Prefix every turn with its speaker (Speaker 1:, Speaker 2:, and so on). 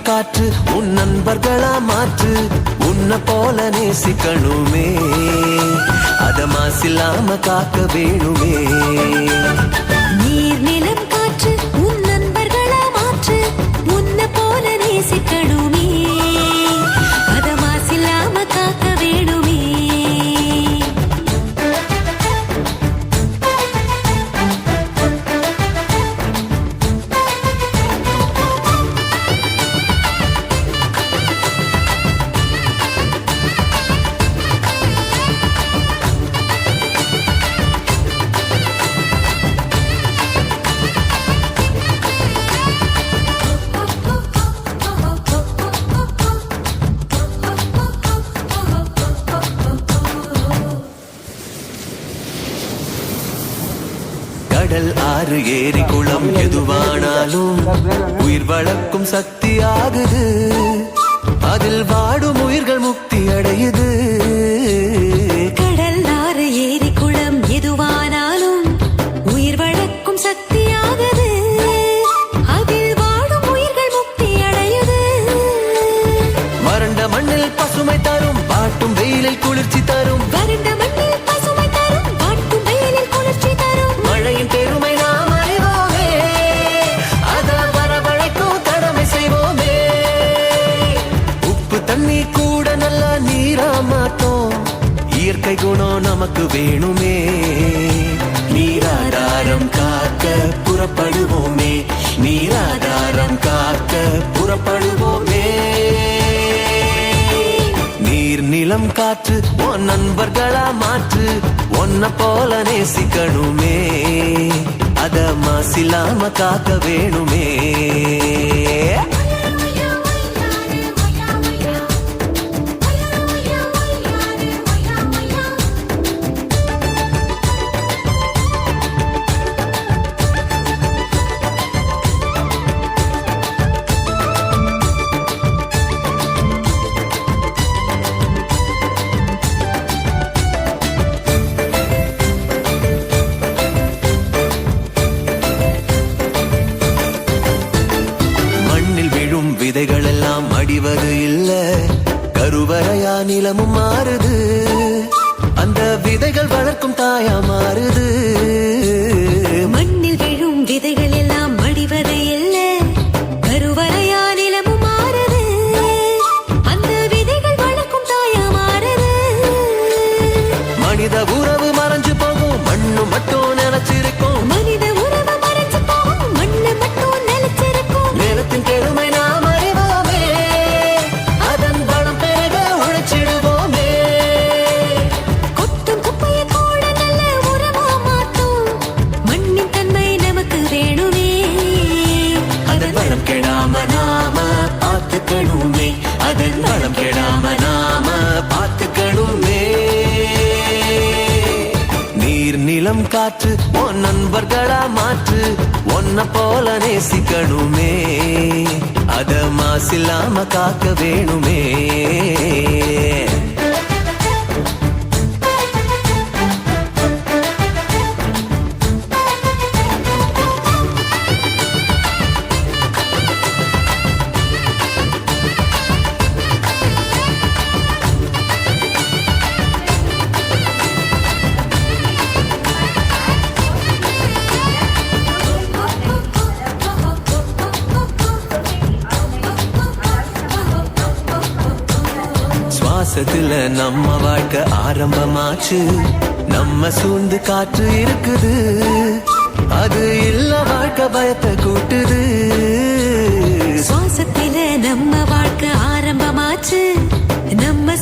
Speaker 1: காற்று உன் நண்பர்களா மாற்று உன்னை போல நேசிக்கணுமே அத மாசில்லாம காக்க வேணுமே
Speaker 2: நீர் நிலம் காற்று உன் நண்பர்களா மாற்று உன்னை போல நேசிக்கணுமே அத மாசில்லாம காக்க வேணுமே
Speaker 1: கடல் ஆறு ஏரி குளம் எதுவானாலும் உயிர் வளர்க்கும் சக்தி ஆகுது அதில் வாடும் உயிர்கள் முக்தி அடையுது
Speaker 2: கடல் ஆறு ஏரி குளம் எதுவானாலும் உயிர் வளர்க்கும் சக்தி ஆகுது அதில் வாடும் உயிர்கள் முக்தி அடையுது
Speaker 1: வறண்ட மண்ணில் பசுமை தரும் பாட்டும் வெயிலில் குளிர்ச்சி தரும்
Speaker 2: வறண்ட மண்ணில் பசுமை தரும் பாட்டும் வெயிலில் குளிர்ச்சி தரும்
Speaker 1: மழையின் பெருமை நாம் அறிவோமே அத வரவழைக்கும் கடமை செய்வோமே உப்பு தண்ணி கூட நல்லா நீரா மாத்தோம் இயற்கை குணம் நமக்கு வேணுமே நீராதாரம் காக்க புறப்படுவோமே நீராதாரம் காக்க புறப்படுவோமே நீர் நிலம் காற்று உன் நண்பர்களா மாற்று உன்னை போல நேசிக்கணுமே அத மாசில்லாம காக்க வேணுமே விதைகள் எல்லாம் அடிவது இல்ல கருவறையா நிலமும் மாறுது அந்த விதைகள் வளர்க்கும் தாயா மாறுது
Speaker 2: மண்ணில் விழும் விதைகள் எல்லாம் அடிவது இல்ல கருவறையா நிலமும் மாறுது அந்த விதைகள் வளர்க்கும் தாயா மாறுது
Speaker 1: மனித உறவு மறைஞ்சு போகும் மண்ணு மட்டும் நினைச்சிருக்கும்
Speaker 2: மனித உறவு மறைஞ்சு போகும் மண்ணு மட்டும் நிலைச்சிருக்கும்
Speaker 1: நிலத்தின் பெருமை அதன் வளம் கெடாம நாம பார்த்துக்கணுமே நீர் நிலம் காற்று உன் நண்பர்களா மாற்று உன்னை போல நேசிக்கணுமே அத மாசில்லாம காக்க வேணுமே சுவாசத்துல நம்ம வாழ்க்கை ஆரம்பமாச்சு நம்ம சூழ்ந்து காற்று இருக்குது அது இல்ல வாழ்க்கை பயத்தை கூட்டுது
Speaker 2: சுவாசத்துல நம்ம வாழ்க்கை ஆரம்பமாச்சு நம்ம